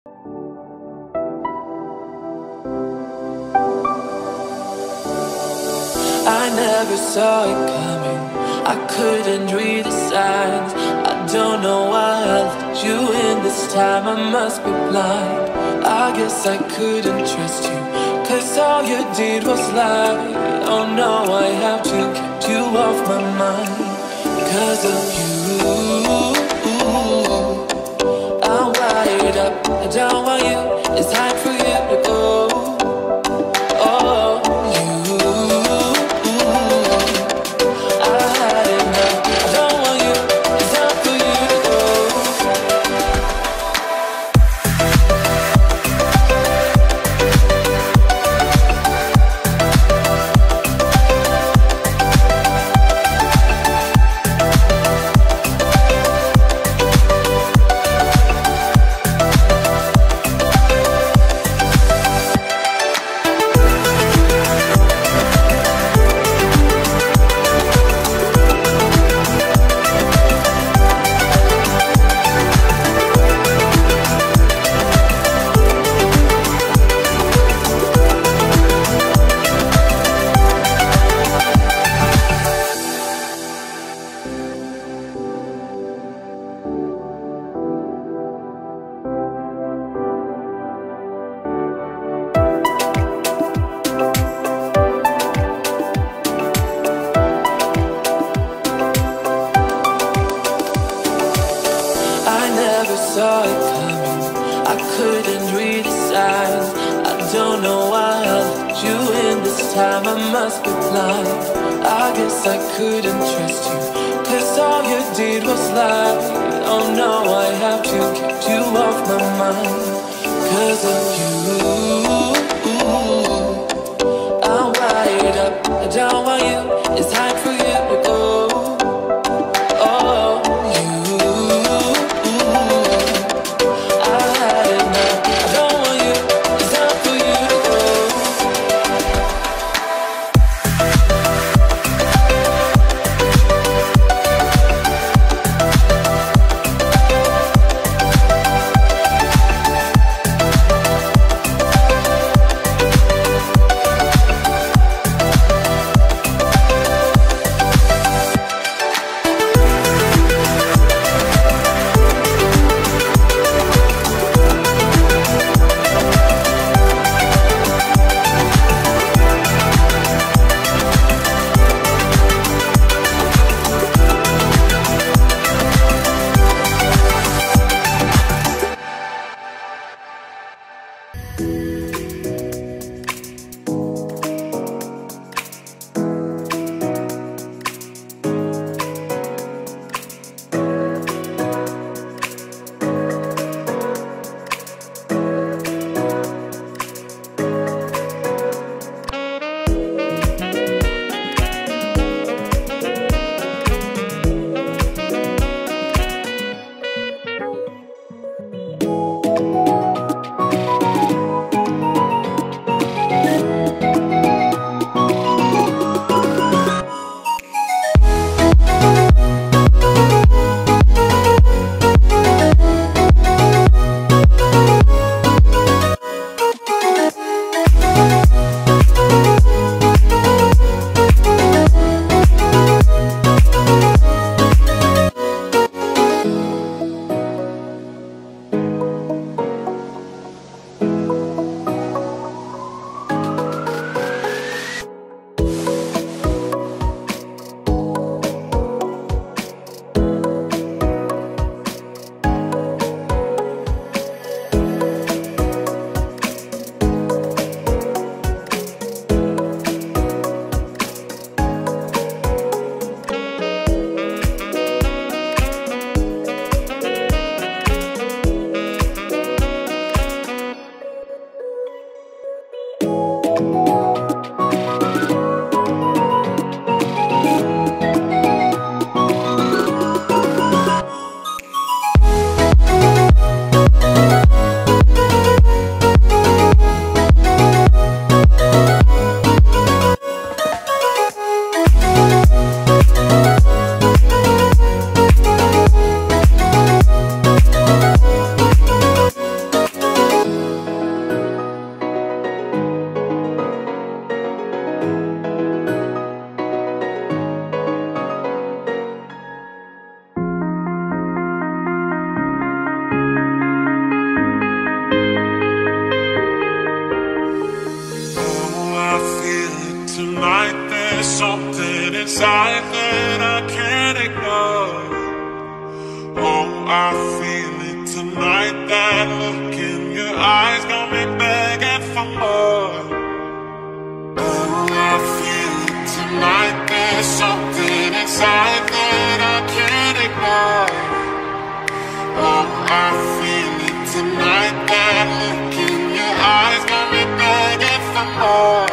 I never saw it coming, I couldn't read the signs. I don't know why I let you in this time, I must be blind. I guess I couldn't trust you, cause all you did was lie. Oh no, I have to keep you off my mind. Cause of you, I'm wired up, I don't want you, it's time for you to go. Saw it coming, I couldn't read the signs. I don't know why I let you in this time, I must be blind. I guess I couldn't trust you, cause all you did was lie. Oh no, I have to keep you off my mind. Cause of you, I'm wired up, I don't want you, it's time for you to go. inside that I can't ignore. Oh, I feel it tonight. That look in your eyes got me begging for more. Oh, I feel it tonight. There's something inside that I can't ignore. Oh, I feel it tonight. That look in your eyes got me begging for more.